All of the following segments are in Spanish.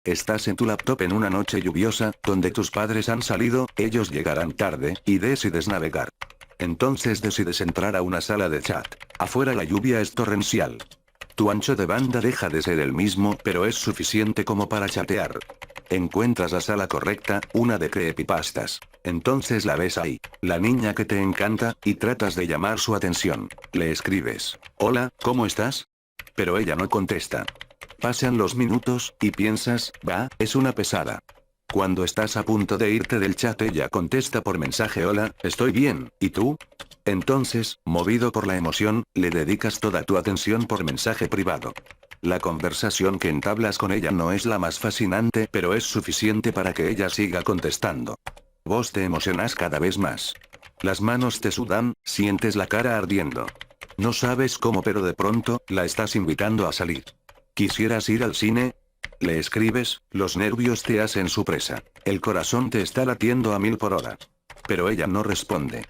Estás en tu laptop en una noche lluviosa, donde tus padres han salido, ellos llegarán tarde, y decides navegar. Entonces decides entrar a una sala de chat. Afuera la lluvia es torrencial. Tu ancho de banda deja de ser el mismo, pero es suficiente como para chatear. Encuentras la sala correcta, una de creepypastas. Entonces la ves ahí, la niña que te encanta, y tratas de llamar su atención. Le escribes: hola, ¿cómo estás? Pero ella no contesta. Pasan los minutos, y piensas: va, es una pesada. Cuando estás a punto de irte del chat, ella contesta por mensaje: hola, estoy bien, ¿y tú? Entonces, movido por la emoción, le dedicas toda tu atención por mensaje privado. La conversación que entablas con ella no es la más fascinante, pero es suficiente para que ella siga contestando. Vos te emocionas cada vez más. Las manos te sudan, sientes la cara ardiendo. No sabes cómo, pero de pronto, la estás invitando a salir. ¿Quisieras ir al cine? Le escribes, los nervios te hacen su presa. El corazón te está latiendo a 1000 por hora. Pero ella no responde.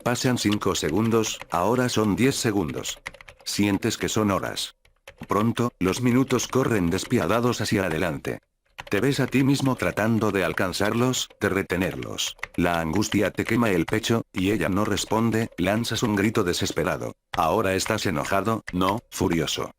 Pasan 5 segundos, ahora son 10 segundos. Sientes que son horas. Pronto, los minutos corren despiadados hacia adelante. Te ves a ti mismo tratando de alcanzarlos, de retenerlos. La angustia te quema el pecho, y ella no responde, lanzas un grito desesperado. Ahora estás enojado, no, furioso.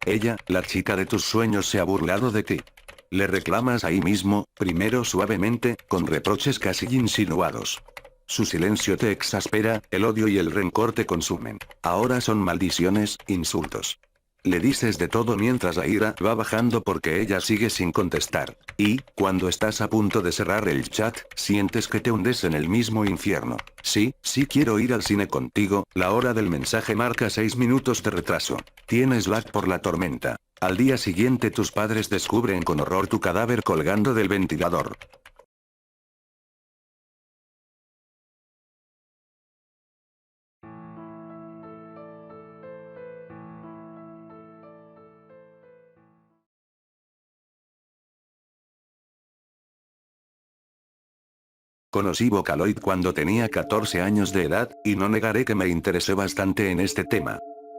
Ella, la chica de tus sueños, se ha burlado de ti. Le reclamas ahí mismo, primero suavemente, con reproches casi insinuados. Su silencio te exaspera, el odio y el rencor te consumen. Ahora son maldiciones, insultos. Le dices de todo mientras la ira va bajando porque ella sigue sin contestar. Y, cuando estás a punto de cerrar el chat, sientes que te hundes en el mismo infierno. Sí, quiero ir al cine contigo, la hora del mensaje marca 6 minutos de retraso. Tienes lag por la tormenta. Al día siguiente tus padres descubren con horror tu cadáver colgando del ventilador. Conocí Vocaloid cuando tenía 14 años de edad, y no negaré que me interesé bastante en este tema.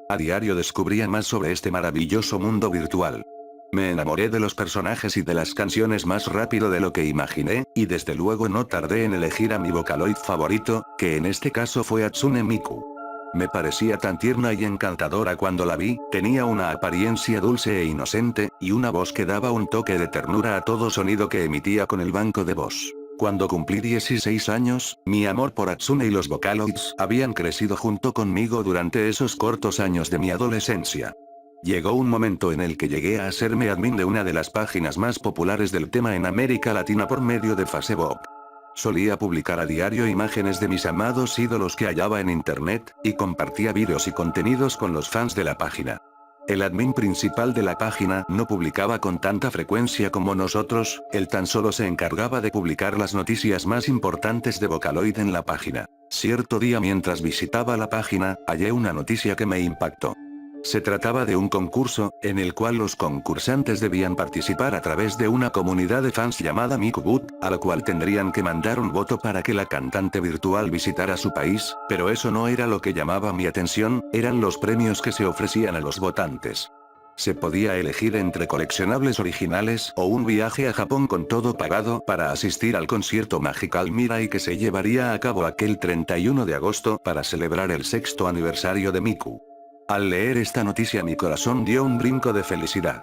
A diario descubría más sobre este maravilloso mundo virtual. Me enamoré de los personajes y de las canciones más rápido de lo que imaginé, y desde luego no tardé en elegir a mi Vocaloid favorito, que en este caso fue Hatsune Miku. Me parecía tan tierna y encantadora cuando la vi, tenía una apariencia dulce e inocente, y una voz que daba un toque de ternura a todo sonido que emitía con el banco de voz. Cuando cumplí 16 años, mi amor por Hatsune y los Vocaloids habían crecido junto conmigo durante esos cortos años de mi adolescencia. Llegó un momento en el que llegué a hacerme admin de una de las páginas más populares del tema en América Latina por medio de Facebook. Solía publicar a diario imágenes de mis amados ídolos que hallaba en internet, y compartía vídeos y contenidos con los fans de la página. El admin principal de la página no publicaba con tanta frecuencia como nosotros, él tan solo se encargaba de publicar las noticias más importantes de Vocaloid en la página. Cierto día mientras visitaba la página, hallé una noticia que me impactó. Se trataba de un concurso, en el cual los concursantes debían participar a través de una comunidad de fans llamada Mikubut, a la cual tendrían que mandar un voto para que la cantante virtual visitara su país, pero eso no era lo que llamaba mi atención, eran los premios que se ofrecían a los votantes. Se podía elegir entre coleccionables originales o un viaje a Japón con todo pagado para asistir al concierto Magical Mirai que se llevaría a cabo aquel 31 de agosto para celebrar el 6º aniversario de Miku. Al leer esta noticia mi corazón dio un brinco de felicidad.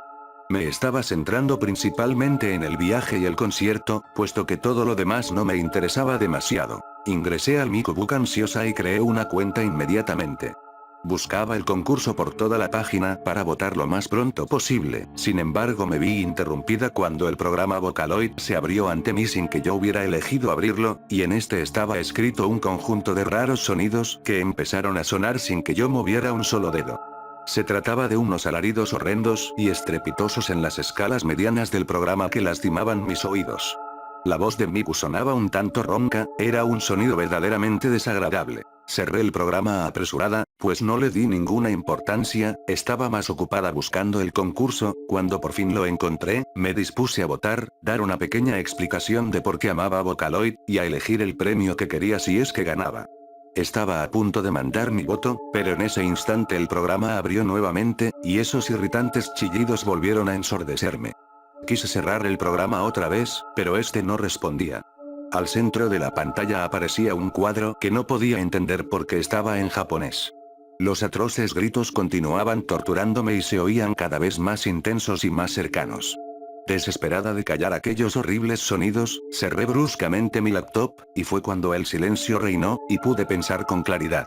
Me estaba centrando principalmente en el viaje y el concierto, puesto que todo lo demás no me interesaba demasiado. Ingresé al Mikubook ansiosa y creé una cuenta inmediatamente. Buscaba el concurso por toda la página para votar lo más pronto posible, sin embargo me vi interrumpida cuando el programa Vocaloid se abrió ante mí sin que yo hubiera elegido abrirlo, y en este estaba escrito un conjunto de raros sonidos que empezaron a sonar sin que yo moviera un solo dedo. Se trataba de unos alaridos horrendos y estrepitosos en las escalas medianas del programa que lastimaban mis oídos. La voz de Miku sonaba un tanto ronca, era un sonido verdaderamente desagradable. Cerré el programa apresurada, pues no le di ninguna importancia, estaba más ocupada buscando el concurso, cuando por fin lo encontré, me dispuse a votar, dar una pequeña explicación de por qué amaba Vocaloid, y a elegir el premio que quería si es que ganaba. Estaba a punto de mandar mi voto, pero en ese instante el programa abrió nuevamente, y esos irritantes chillidos volvieron a ensordecerme. Quise cerrar el programa otra vez, pero este no respondía. Al centro de la pantalla aparecía un cuadro que no podía entender porque estaba en japonés. Los atroces gritos continuaban torturándome y se oían cada vez más intensos y más cercanos. Desesperada de callar aquellos horribles sonidos, cerré bruscamente mi laptop, y fue cuando el silencio reinó, y pude pensar con claridad.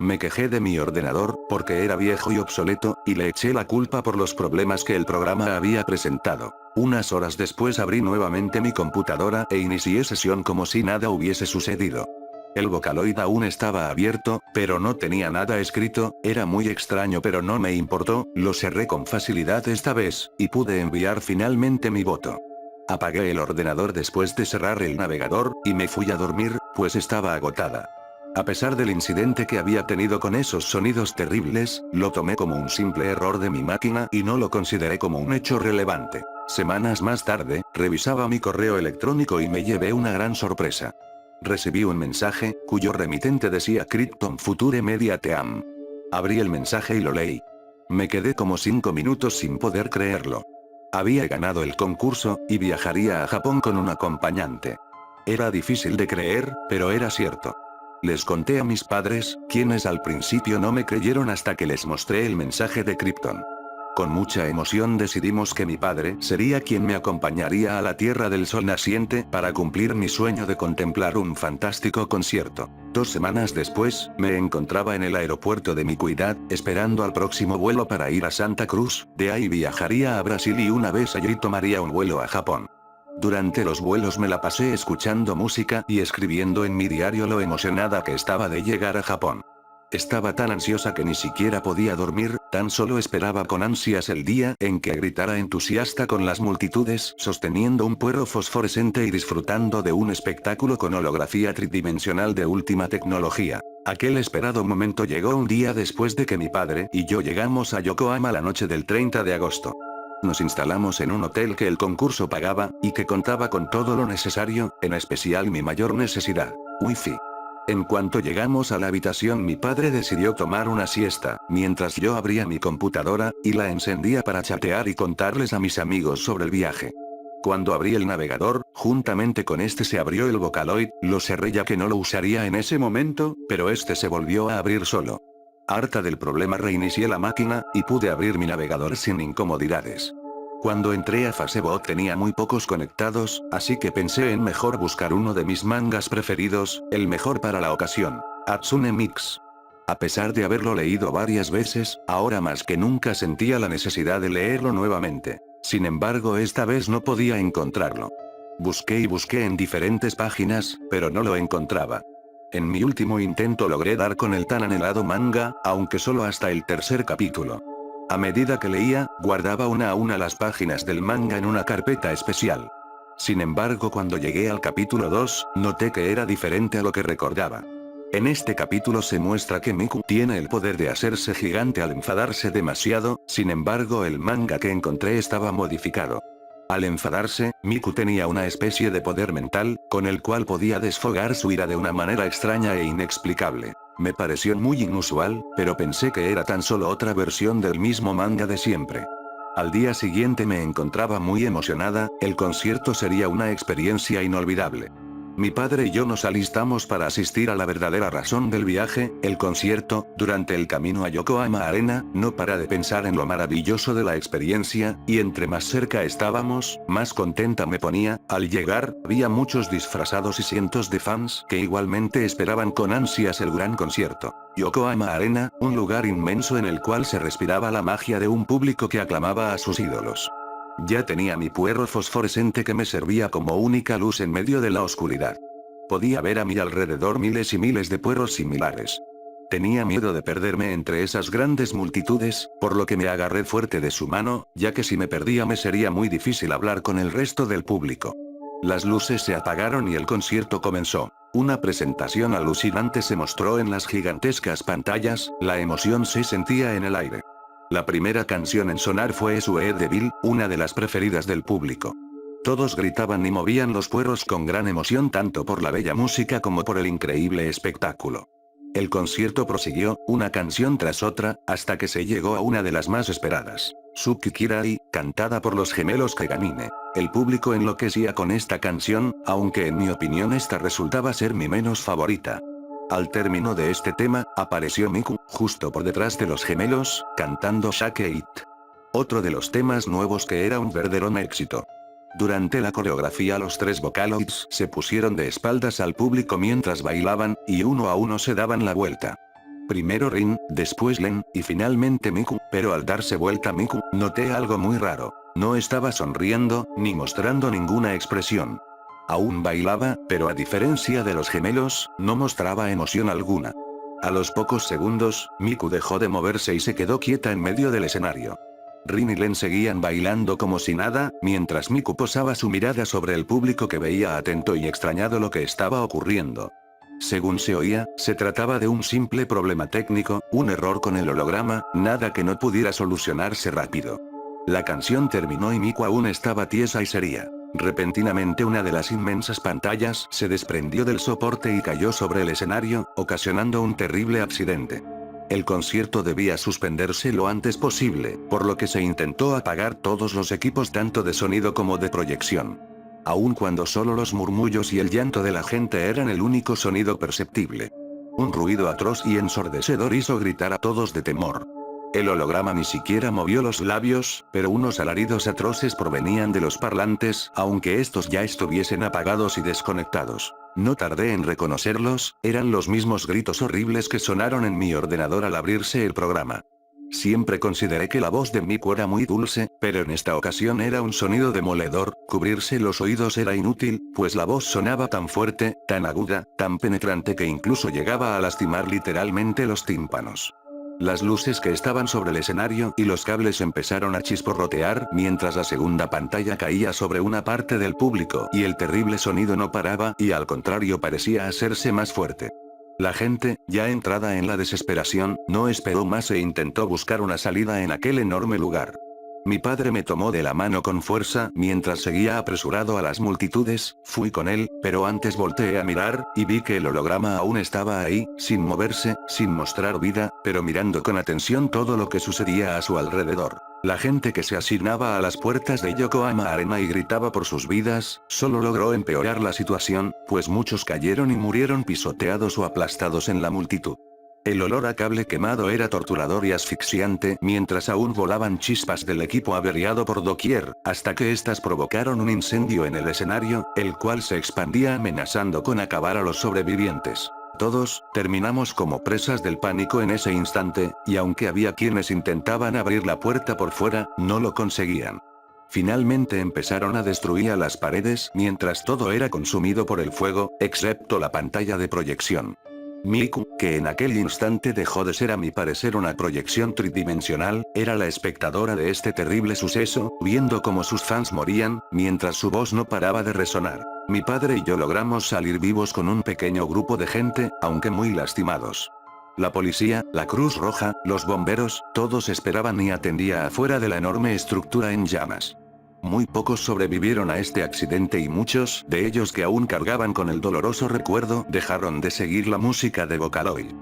Me quejé de mi ordenador, porque era viejo y obsoleto, y le eché la culpa por los problemas que el programa había presentado. Unas horas después abrí nuevamente mi computadora e inicié sesión como si nada hubiese sucedido. El Vocaloid aún estaba abierto, pero no tenía nada escrito, era muy extraño pero no me importó, lo cerré con facilidad esta vez, y pude enviar finalmente mi voto. Apagué el ordenador después de cerrar el navegador, y me fui a dormir, pues estaba agotada. A pesar del incidente que había tenido con esos sonidos terribles, lo tomé como un simple error de mi máquina y no lo consideré como un hecho relevante. Semanas más tarde, revisaba mi correo electrónico y me llevé una gran sorpresa. Recibí un mensaje, cuyo remitente decía Krypton Future Media Team. Abrí el mensaje y lo leí. Me quedé como 5 minutos sin poder creerlo. Había ganado el concurso, y viajaría a Japón con un acompañante. Era difícil de creer, pero era cierto. Les conté a mis padres, quienes al principio no me creyeron hasta que les mostré el mensaje de Krypton. Con mucha emoción decidimos que mi padre sería quien me acompañaría a la Tierra del Sol naciente para cumplir mi sueño de contemplar un fantástico concierto. 2 semanas después, me encontraba en el aeropuerto de mi ciudad, esperando al próximo vuelo para ir a Santa Cruz, de ahí viajaría a Brasil y una vez allí tomaría un vuelo a Japón. Durante los vuelos me la pasé escuchando música y escribiendo en mi diario lo emocionada que estaba de llegar a Japón. Estaba tan ansiosa que ni siquiera podía dormir, tan solo esperaba con ansias el día en que gritara entusiasta con las multitudes sosteniendo un puero fosforescente y disfrutando de un espectáculo con holografía tridimensional de última tecnología. Aquel esperado momento llegó un día después de que mi padre y yo llegamos a Yokohama la noche del 30 de agosto. Nos instalamos en un hotel que el concurso pagaba, y que contaba con todo lo necesario, en especial mi mayor necesidad: Wi-Fi. En cuanto llegamos a la habitación mi padre decidió tomar una siesta, mientras yo abría mi computadora, y la encendía para chatear y contarles a mis amigos sobre el viaje. Cuando abrí el navegador, juntamente con este se abrió el Vocaloid, lo cerré ya que no lo usaría en ese momento, pero este se volvió a abrir solo. Harta del problema reinicié la máquina, y pude abrir mi navegador sin incomodidades. Cuando entré a Facebook tenía muy pocos conectados, así que pensé en mejor buscar uno de mis mangas preferidos, el mejor para la ocasión: Hatsune Mics. A pesar de haberlo leído varias veces, ahora más que nunca sentía la necesidad de leerlo nuevamente. Sin embargo, esta vez no podía encontrarlo. Busqué y busqué en diferentes páginas, pero no lo encontraba. En mi último intento logré dar con el tan anhelado manga, aunque solo hasta el 3er capítulo. A medida que leía, guardaba una a una las páginas del manga en una carpeta especial. Sin embargo, cuando llegué al capítulo 2, noté que era diferente a lo que recordaba. En este capítulo se muestra que Miku tiene el poder de hacerse gigante al enfadarse demasiado, sin embargo el manga que encontré estaba modificado. Al enfadarse, Miku tenía una especie de poder mental, con el cual podía desfogar su ira de una manera extraña e inexplicable. Me pareció muy inusual, pero pensé que era tan solo otra versión del mismo manga de siempre. Al día siguiente me encontraba muy emocionada, el concierto sería una experiencia inolvidable. Mi padre y yo nos alistamos para asistir a la verdadera razón del viaje, el concierto. Durante el camino a Yokohama Arena, no paré de pensar en lo maravilloso de la experiencia, y entre más cerca estábamos, más contenta me ponía. Al llegar, había muchos disfrazados y cientos de fans que igualmente esperaban con ansias el gran concierto. Yokohama Arena, un lugar inmenso en el cual se respiraba la magia de un público que aclamaba a sus ídolos. Ya tenía mi puero fosforescente que me servía como única luz en medio de la oscuridad. Podía ver a mi alrededor miles y miles de pueros similares. Tenía miedo de perderme entre esas grandes multitudes, por lo que me agarré fuerte de su mano, ya que si me perdía me sería muy difícil hablar con el resto del público. Las luces se apagaron y el concierto comenzó. Una presentación alucinante se mostró en las gigantescas pantallas, la emoción se sentía en el aire. La primera canción en sonar fue Sue Devil, una de las preferidas del público. Todos gritaban y movían los pueros con gran emoción tanto por la bella música como por el increíble espectáculo. El concierto prosiguió, una canción tras otra, hasta que se llegó a una de las más esperadas. Suki Kirai, cantada por los gemelos Kegamine. El público enloquecía con esta canción, aunque en mi opinión esta resultaba ser mi menos favorita. Al término de este tema, apareció Miku, justo por detrás de los gemelos, cantando Shake It. Otro de los temas nuevos que era un verdadero éxito. Durante la coreografía los tres Vocaloids se pusieron de espaldas al público mientras bailaban, y uno a uno se daban la vuelta. Primero Rin, después Len, y finalmente Miku, pero al darse vuelta Miku, noté algo muy raro. No estaba sonriendo, ni mostrando ninguna expresión. Aún bailaba, pero a diferencia de los gemelos, no mostraba emoción alguna. A los pocos segundos, Miku dejó de moverse y se quedó quieta en medio del escenario. Rin y Len seguían bailando como si nada, mientras Miku posaba su mirada sobre el público que veía atento y extrañado lo que estaba ocurriendo. Según se oía, se trataba de un simple problema técnico, un error con el holograma, nada que no pudiera solucionarse rápido. La canción terminó y Miku aún estaba tiesa y seria. Repentinamente una de las inmensas pantallas se desprendió del soporte y cayó sobre el escenario, ocasionando un terrible accidente. El concierto debía suspenderse lo antes posible, por lo que se intentó apagar todos los equipos tanto de sonido como de proyección. Aun cuando solo los murmullos y el llanto de la gente eran el único sonido perceptible. Un ruido atroz y ensordecedor hizo gritar a todos de temor. El holograma ni siquiera movió los labios, pero unos alaridos atroces provenían de los parlantes, aunque estos ya estuviesen apagados y desconectados. No tardé en reconocerlos, eran los mismos gritos horribles que sonaron en mi ordenador al abrirse el programa. Siempre consideré que la voz de Miku era muy dulce, pero en esta ocasión era un sonido demoledor, cubrirse los oídos era inútil, pues la voz sonaba tan fuerte, tan aguda, tan penetrante que incluso llegaba a lastimar literalmente los tímpanos. Las luces que estaban sobre el escenario y los cables empezaron a chisporrotear mientras la segunda pantalla caía sobre una parte del público y el terrible sonido no paraba y al contrario parecía hacerse más fuerte. La gente, ya entrada en la desesperación, no esperó más e intentó buscar una salida en aquel enorme lugar. Mi padre me tomó de la mano con fuerza mientras seguía apresurado a las multitudes, fui con él, pero antes volteé a mirar, y vi que el holograma aún estaba ahí, sin moverse, sin mostrar vida, pero mirando con atención todo lo que sucedía a su alrededor. La gente que se asignaba a las puertas de Yokohama Arena y gritaba por sus vidas, solo logró empeorar la situación, pues muchos cayeron y murieron pisoteados o aplastados en la multitud. El olor a cable quemado era torturador y asfixiante mientras aún volaban chispas del equipo averiado por doquier, hasta que estas provocaron un incendio en el escenario, el cual se expandía amenazando con acabar a los sobrevivientes. Todos, terminamos como presas del pánico en ese instante, y aunque había quienes intentaban abrir la puerta por fuera, no lo conseguían. Finalmente empezaron a destruir las paredes mientras todo era consumido por el fuego, excepto la pantalla de proyección. Miku, que en aquel instante dejó de ser a mi parecer una proyección tridimensional, era la espectadora de este terrible suceso, viendo cómo sus fans morían, mientras su voz no paraba de resonar. Mi padre y yo logramos salir vivos con un pequeño grupo de gente, aunque muy lastimados. La policía, la Cruz Roja, los bomberos, todos esperaban y atendía afuera de la enorme estructura en llamas. Muy pocos sobrevivieron a este accidente y muchos de ellos que aún cargaban con el doloroso recuerdo dejaron de seguir la música de Vocaloid.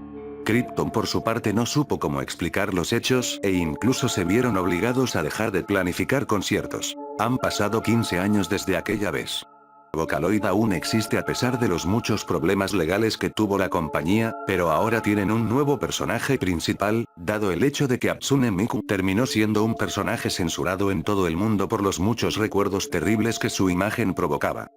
Krypton por su parte no supo cómo explicar los hechos e incluso se vieron obligados a dejar de planificar conciertos. Han pasado 15 años desde aquella vez. Vocaloid aún existe a pesar de los muchos problemas legales que tuvo la compañía, pero ahora tienen un nuevo personaje principal, dado el hecho de que Hatsune Miku terminó siendo un personaje censurado en todo el mundo por los muchos recuerdos terribles que su imagen provocaba.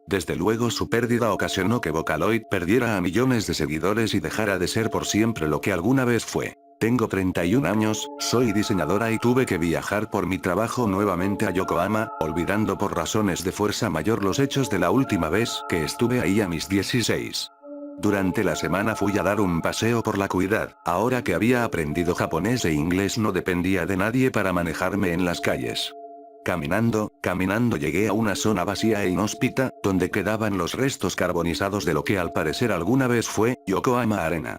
Desde luego su pérdida ocasionó que Vocaloid perdiera a millones de seguidores y dejara de ser por siempre lo que alguna vez fue. Tengo 31 años, soy diseñadora y tuve que viajar por mi trabajo nuevamente a Yokohama, olvidando por razones de fuerza mayor los hechos de la última vez que estuve ahí a mis 16. Durante la semana fui a dar un paseo por la ciudad, ahora que había aprendido japonés e inglés no dependía de nadie para manejarme en las calles. Caminando llegué a una zona vacía e inhóspita, donde quedaban los restos carbonizados de lo que al parecer alguna vez fue Yokohama Arena.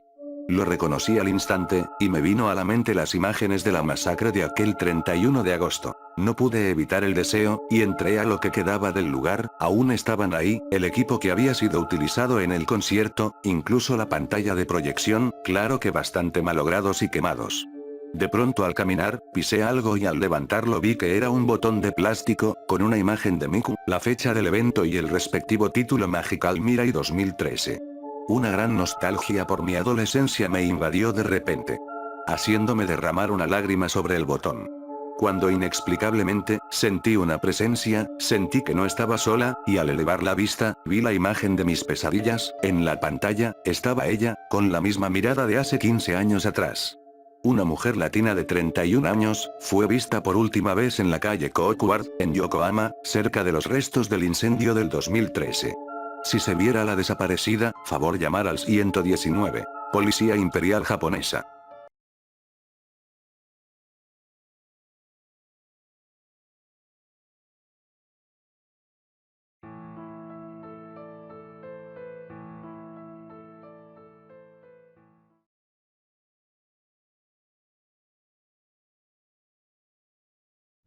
Lo reconocí al instante, y me vino a la mente las imágenes de la masacre de aquel 31 de agosto. No pude evitar el deseo, y entré a lo que quedaba del lugar, aún estaban ahí, el equipo que había sido utilizado en el concierto, incluso la pantalla de proyección, claro que bastante malogrados y quemados. De pronto al caminar, pisé algo y al levantarlo vi que era un botón de plástico, con una imagen de Miku, la fecha del evento y el respectivo título Magical Mirai 2013. Una gran nostalgia por mi adolescencia me invadió de repente, haciéndome derramar una lágrima sobre el botón. Cuando inexplicablemente, sentí una presencia, sentí que no estaba sola, y al elevar la vista, vi la imagen de mis pesadillas, en la pantalla, estaba ella, con la misma mirada de hace 15 años atrás. Una mujer latina de 31 años, fue vista por última vez en la calle Kokuward, en Yokohama, cerca de los restos del incendio del 2013. Si se viera a la desaparecida, favor llamar al 119. Policía Imperial Japonesa.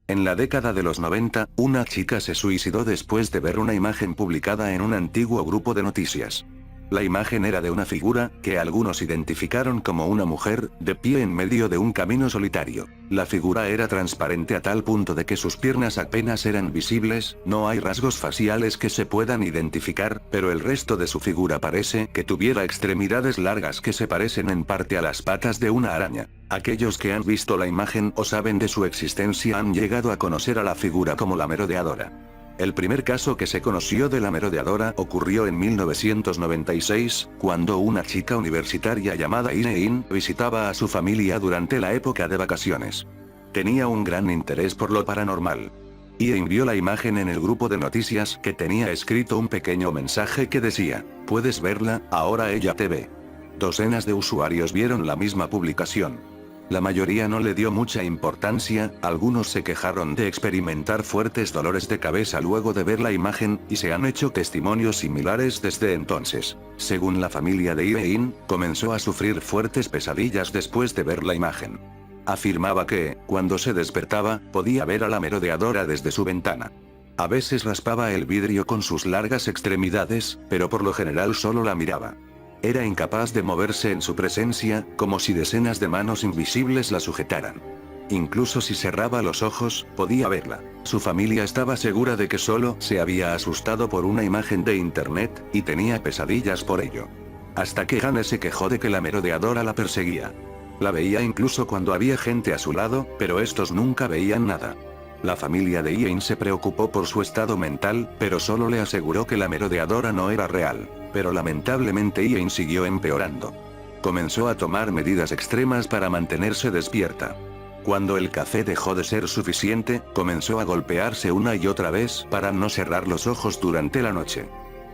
En la década de los 90, una chica se suicidó después de ver una imagen publicada en un antiguo grupo de noticias. La imagen era de una figura, que algunos identificaron como una mujer, de pie en medio de un camino solitario. La figura era transparente a tal punto de que sus piernas apenas eran visibles, no hay rasgos faciales que se puedan identificar, pero el resto de su figura parece que tuviera extremidades largas que se parecen en parte a las patas de una araña. Aquellos que han visto la imagen o saben de su existencia han llegado a conocer a la figura como la merodeadora. El primer caso que se conoció de la merodeadora ocurrió en 1996, cuando una chica universitaria llamada Ine visitaba a su familia durante la época de vacaciones. Tenía un gran interés por lo paranormal. Ine vio la imagen en el grupo de noticias que tenía escrito un pequeño mensaje que decía, "Puedes verla, ahora ella te ve". Docenas de usuarios vieron la misma publicación. La mayoría no le dio mucha importancia, algunos se quejaron de experimentar fuertes dolores de cabeza luego de ver la imagen, y se han hecho testimonios similares desde entonces. Según la familia de Irein, comenzó a sufrir fuertes pesadillas después de ver la imagen. Afirmaba que, cuando se despertaba, podía ver a la merodeadora desde su ventana. A veces raspaba el vidrio con sus largas extremidades, pero por lo general solo la miraba. Era incapaz de moverse en su presencia, como si decenas de manos invisibles la sujetaran. Incluso si cerraba los ojos, podía verla. Su familia estaba segura de que solo se había asustado por una imagen de internet, y tenía pesadillas por ello. Hasta que Hane se quejó de que la merodeadora la perseguía. La veía incluso cuando había gente a su lado, pero estos nunca veían nada. La familia de Ian se preocupó por su estado mental, pero solo le aseguró que la merodeadora no era real. Pero lamentablemente Ian siguió empeorando. Comenzó a tomar medidas extremas para mantenerse despierta. Cuando el café dejó de ser suficiente, comenzó a golpearse una y otra vez para no cerrar los ojos durante la noche.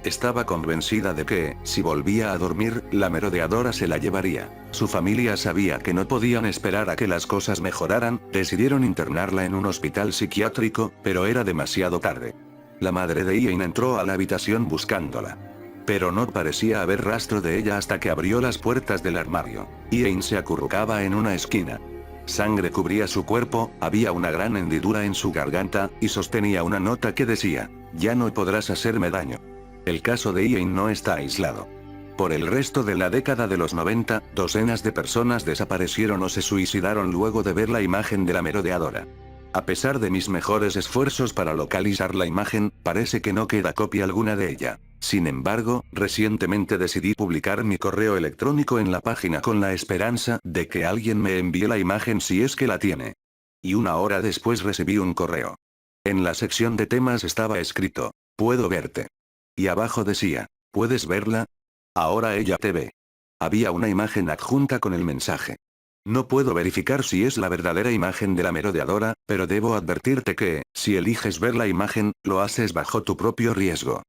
Estaba convencida de que, si volvía a dormir, la merodeadora se la llevaría. Su familia sabía que no podían esperar a que las cosas mejoraran, decidieron internarla en un hospital psiquiátrico, pero era demasiado tarde. La madre de Ian entró a la habitación buscándola. Pero no parecía haber rastro de ella hasta que abrió las puertas del armario. Ian se acurrucaba en una esquina. Sangre cubría su cuerpo, había una gran hendidura en su garganta, y sostenía una nota que decía, "Ya no podrás hacerme daño". El caso de Ian no está aislado. Por el resto de la década de los 90, docenas de personas desaparecieron o se suicidaron luego de ver la imagen de la merodeadora. A pesar de mis mejores esfuerzos para localizar la imagen, parece que no queda copia alguna de ella. Sin embargo, recientemente decidí publicar mi correo electrónico en la página con la esperanza de que alguien me envíe la imagen si es que la tiene. Y una hora después recibí un correo. En la sección de temas estaba escrito, "Puedo verte". Y abajo decía, "¿Puedes verla? Ahora ella te ve". Había una imagen adjunta con el mensaje. No puedo verificar si es la verdadera imagen de la merodeadora, pero debo advertirte que, si eliges ver la imagen, lo haces bajo tu propio riesgo.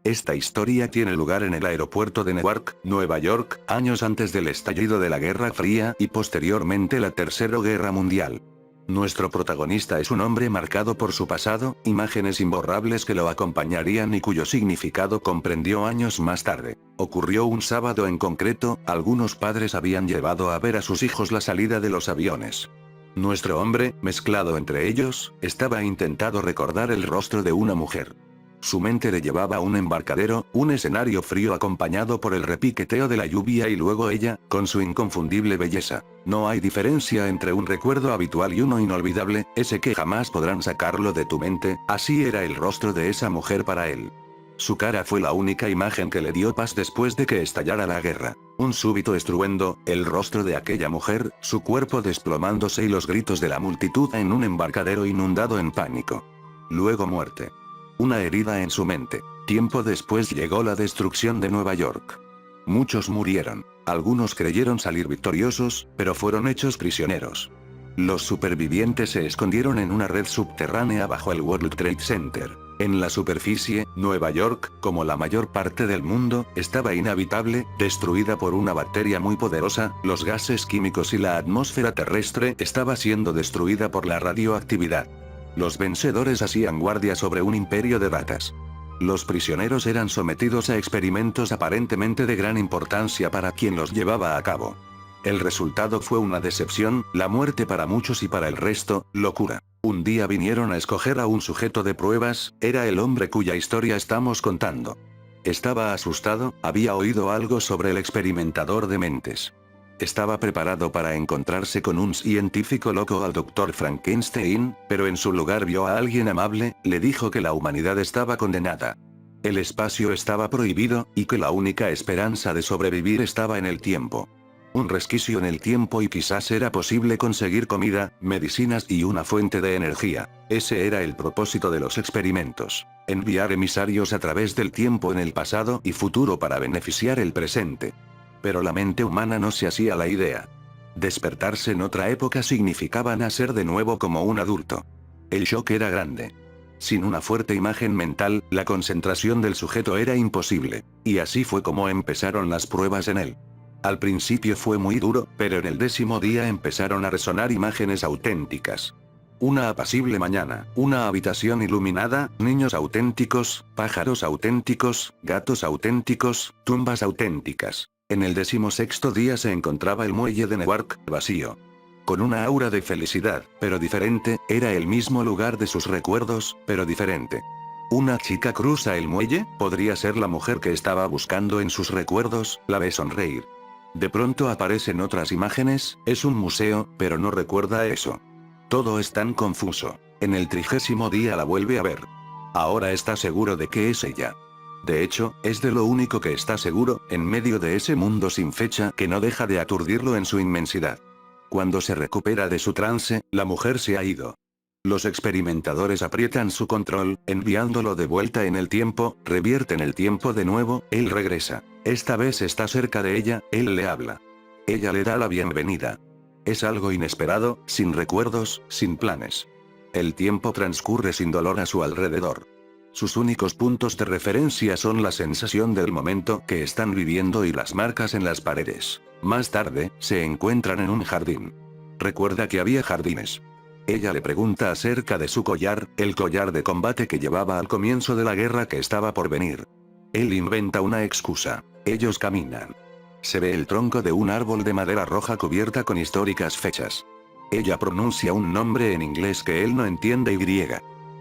Esta historia tiene lugar en el aeropuerto de Newark, Nueva York, años antes del estallido de la Guerra Fría y posteriormente la Tercera Guerra Mundial. Nuestro protagonista es un hombre marcado por su pasado, imágenes imborrables que lo acompañarían y cuyo significado comprendió años más tarde. Ocurrió un sábado en concreto, algunos padres habían llevado a ver a sus hijos la salida de los aviones. Nuestro hombre, mezclado entre ellos, estaba intentando recordar el rostro de una mujer. Su mente le llevaba a un embarcadero, un escenario frío acompañado por el repiqueteo de la lluvia y luego ella, con su inconfundible belleza. No hay diferencia entre un recuerdo habitual y uno inolvidable, ese que jamás podrán sacarlo de tu mente, así era el rostro de esa mujer para él. Su cara fue la única imagen que le dio paz después de que estallara la guerra. Un súbito estruendo, el rostro de aquella mujer, su cuerpo desplomándose y los gritos de la multitud en un embarcadero inundado en pánico. Luego muerte. Una herida en su mente. Tiempo después llegó la destrucción de Nueva York. Muchos murieron. Algunos creyeron salir victoriosos, pero fueron hechos prisioneros. Los supervivientes se escondieron en una red subterránea bajo el World Trade Center. En la superficie, Nueva York, como la mayor parte del mundo, estaba inhabitable, destruida por una bacteria muy poderosa, los gases químicos y la atmósfera terrestre estaba siendo destruida por la radioactividad. Los vencedores hacían guardia sobre un imperio de ratas. Los prisioneros eran sometidos a experimentos aparentemente de gran importancia para quien los llevaba a cabo. El resultado fue una decepción, la muerte para muchos y para el resto, locura. Un día vinieron a escoger a un sujeto de pruebas, era el hombre cuya historia estamos contando. Estaba asustado, había oído algo sobre el experimentador de mentes. Estaba preparado para encontrarse con un científico loco al Dr. Frankenstein, pero en su lugar vio a alguien amable, le dijo que la humanidad estaba condenada. El espacio estaba prohibido, y que la única esperanza de sobrevivir estaba en el tiempo. Un resquicio en el tiempo y quizás era posible conseguir comida, medicinas y una fuente de energía. Ese era el propósito de los experimentos. Enviar emisarios a través del tiempo en el pasado y futuro para beneficiar el presente. Pero la mente humana no se hacía la idea. Despertarse en otra época significaba nacer de nuevo como un adulto. El shock era grande. Sin una fuerte imagen mental, la concentración del sujeto era imposible. Y así fue como empezaron las pruebas en él. Al principio fue muy duro, pero en el 10º día empezaron a resonar imágenes auténticas. Una apacible mañana, una habitación iluminada, niños auténticos, pájaros auténticos, gatos auténticos, tumbas auténticas. En el 16º día se encontraba el muelle de Newark, vacío. Con una aura de felicidad, pero diferente, era el mismo lugar de sus recuerdos, pero diferente. Una chica cruza el muelle, podría ser la mujer que estaba buscando en sus recuerdos, la ve sonreír. De pronto aparecen otras imágenes, es un museo, pero no recuerda eso. Todo es tan confuso. En el 30º día la vuelve a ver. Ahora está seguro de que es ella. De hecho, es de lo único que está seguro, en medio de ese mundo sin fecha que no deja de aturdirlo en su inmensidad. Cuando se recupera de su trance, la mujer se ha ido. Los experimentadores aprietan su control, enviándolo de vuelta en el tiempo, revierten el tiempo de nuevo, él regresa. Esta vez está cerca de ella, él le habla. Ella le da la bienvenida. Es algo inesperado, sin recuerdos, sin planes. El tiempo transcurre sin dolor a su alrededor. Sus únicos puntos de referencia son la sensación del momento que están viviendo y las marcas en las paredes. Más tarde, se encuentran en un jardín. Recuerda que había jardines. Ella le pregunta acerca de su collar, el collar de combate que llevaba al comienzo de la guerra que estaba por venir. Él inventa una excusa. Ellos caminan. Se ve el tronco de un árbol de madera roja cubierta con históricas fechas. Ella pronuncia un nombre en inglés que él no entiende y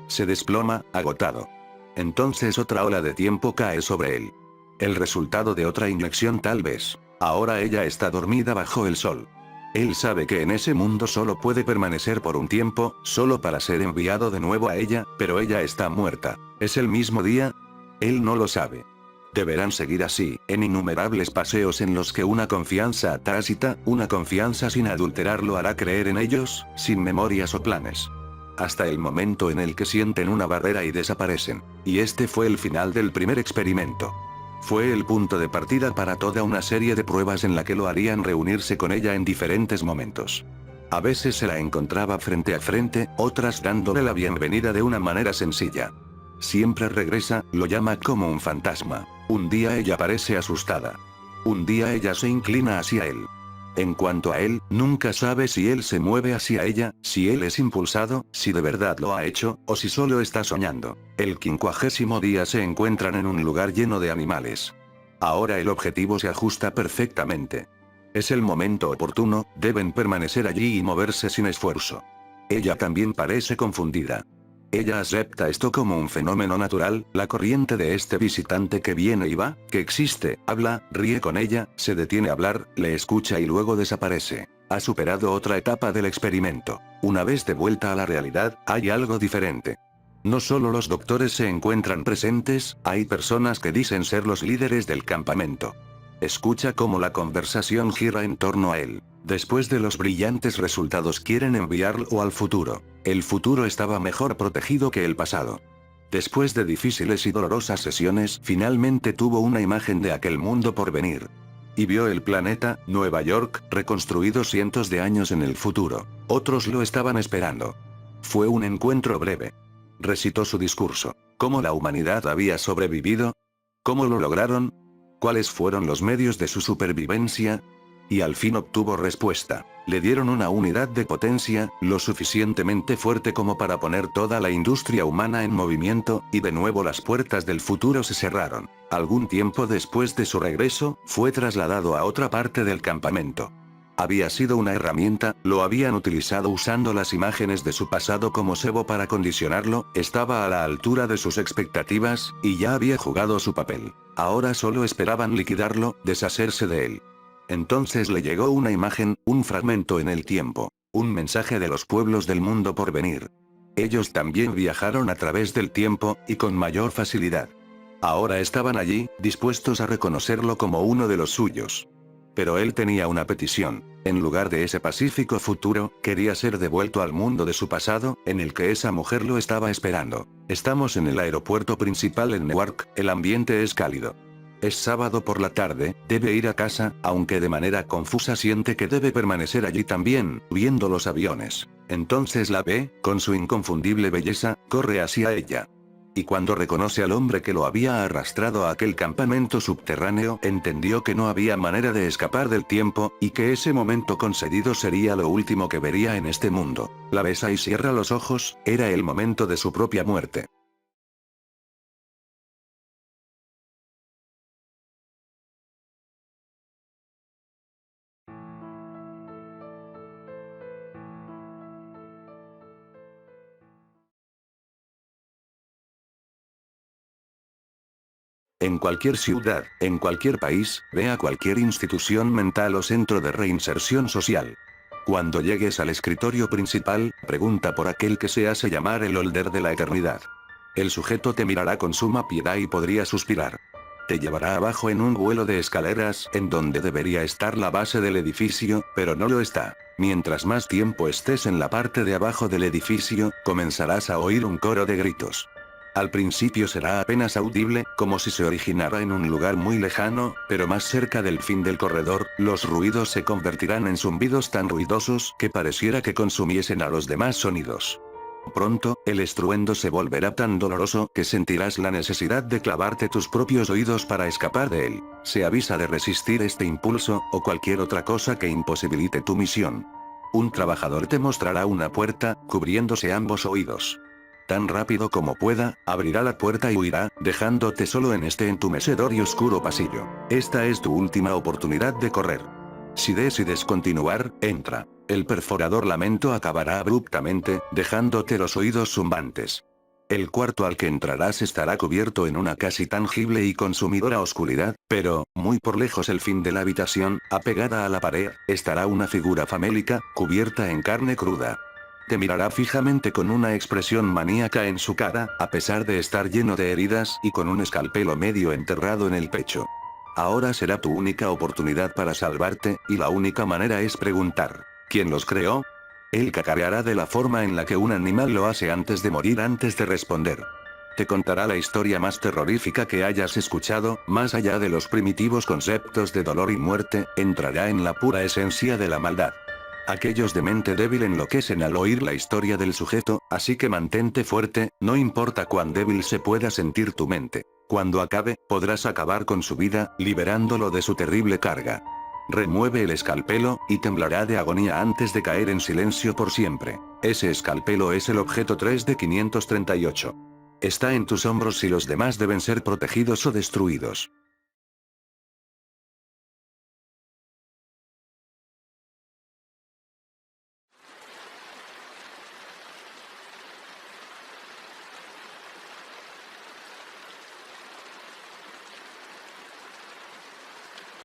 se desploma, agotado. Entonces otra ola de tiempo cae sobre él. El resultado de otra inyección tal vez. Ahora ella está dormida bajo el sol. Él sabe que en ese mundo solo puede permanecer por un tiempo, solo para ser enviado de nuevo a ella, pero ella está muerta. ¿Es el mismo día? Él no lo sabe. Deberán seguir así, en innumerables paseos en los que una confianza tácita, una confianza sin adulterar lo hará creer en ellos, sin memorias o planes. Hasta el momento en el que sienten una barrera y desaparecen. Y este fue el final del primer experimento. Fue el punto de partida para toda una serie de pruebas en la que lo harían reunirse con ella en diferentes momentos. A veces se la encontraba frente a frente, otras dándole la bienvenida de una manera sencilla. Siempre regresa, lo llama como un fantasma. Un día ella parece asustada. Un día ella se inclina hacia él. En cuanto a él, nunca sabe si él se mueve hacia ella, si él es impulsado, si de verdad lo ha hecho, o si solo está soñando. El 50º día se encuentran en un lugar lleno de animales. Ahora el objetivo se ajusta perfectamente. Es el momento oportuno, deben permanecer allí y moverse sin esfuerzo. Ella también parece confundida. Ella acepta esto como un fenómeno natural, la corriente de este visitante que viene y va, que existe, habla, ríe con ella, se detiene a hablar, le escucha y luego desaparece. Ha superado otra etapa del experimento. Una vez de vuelta a la realidad, hay algo diferente. No solo los doctores se encuentran presentes, hay personas que dicen ser los líderes del campamento. Escucha cómo la conversación gira en torno a él. Después de los brillantes resultados quieren enviarlo al futuro. El futuro estaba mejor protegido que el pasado. Después de difíciles y dolorosas sesiones, finalmente tuvo una imagen de aquel mundo por venir. Y vio el planeta, Nueva York, reconstruido cientos de años en el futuro. Otros lo estaban esperando. Fue un encuentro breve. Recitó su discurso. ¿Cómo la humanidad había sobrevivido? ¿Cómo lo lograron? ¿Cuáles fueron los medios de su supervivencia? Y al fin obtuvo respuesta. Le dieron una unidad de potencia, lo suficientemente fuerte como para poner toda la industria humana en movimiento, y de nuevo las puertas del futuro se cerraron. Algún tiempo después de su regreso, fue trasladado a otra parte del campamento. Había sido una herramienta, lo habían utilizado usando las imágenes de su pasado como cebo para condicionarlo, estaba a la altura de sus expectativas, y ya había jugado su papel. Ahora solo esperaban liquidarlo, deshacerse de él. Entonces le llegó una imagen, un fragmento en el tiempo. Un mensaje de los pueblos del mundo por venir. Ellos también viajaron a través del tiempo, y con mayor facilidad. Ahora estaban allí, dispuestos a reconocerlo como uno de los suyos. Pero él tenía una petición. En lugar de ese pacífico futuro, quería ser devuelto al mundo de su pasado, en el que esa mujer lo estaba esperando. Estamos en el aeropuerto principal en Newark, el ambiente es cálido. Es sábado por la tarde, debe ir a casa, aunque de manera confusa siente que debe permanecer allí también, viendo los aviones. Entonces la ve, con su inconfundible belleza, corre hacia ella. Y cuando reconoce al hombre que lo había arrastrado a aquel campamento subterráneo, entendió que no había manera de escapar del tiempo, y que ese momento concedido sería lo último que vería en este mundo. La besa y cierra los ojos, era el momento de su propia muerte. En cualquier ciudad, en cualquier país, ve a cualquier institución mental o centro de reinserción social. Cuando llegues al escritorio principal, pregunta por aquel que se hace llamar el holder de la eternidad. El sujeto te mirará con suma piedad y podría suspirar. Te llevará abajo en un vuelo de escaleras, en donde debería estar la base del edificio, pero no lo está. Mientras más tiempo estés en la parte de abajo del edificio, comenzarás a oír un coro de gritos. Al principio será apenas audible, como si se originara en un lugar muy lejano, pero más cerca del fin del corredor, los ruidos se convertirán en zumbidos tan ruidosos que pareciera que consumiesen a los demás sonidos. Pronto, el estruendo se volverá tan doloroso que sentirás la necesidad de clavarte tus propios oídos para escapar de él. Se avisa de resistir este impulso, o cualquier otra cosa que imposibilite tu misión. Un trabajador te mostrará una puerta, cubriéndose ambos oídos. Tan rápido como pueda, abrirá la puerta y huirá, dejándote solo en este entumecedor y oscuro pasillo. Esta es tu última oportunidad de correr. Si decides continuar, entra. El perforador lamento acabará abruptamente, dejándote los oídos zumbantes. El cuarto al que entrarás estará cubierto en una casi tangible y consumidora oscuridad, pero, muy por lejos el fin de la habitación, apegada a la pared, estará una figura famélica, cubierta en carne cruda. Te mirará fijamente con una expresión maníaca en su cara, a pesar de estar lleno de heridas y con un escalpelo medio enterrado en el pecho. Ahora será tu única oportunidad para salvarte, y la única manera es preguntar, ¿quién los creó? Él cacareará de la forma en la que un animal lo hace antes de morir antes de responder. Te contará la historia más terrorífica que hayas escuchado, más allá de los primitivos conceptos de dolor y muerte, entrará en la pura esencia de la maldad. Aquellos de mente débil enloquecen al oír la historia del sujeto, así que mantente fuerte, no importa cuán débil se pueda sentir tu mente. Cuando acabe, podrás acabar con su vida, liberándolo de su terrible carga. Remueve el escalpelo, y temblará de agonía antes de caer en silencio por siempre. Ese escalpelo es el objeto 3 de 538. Está en tus hombros y los demás deben ser protegidos o destruidos.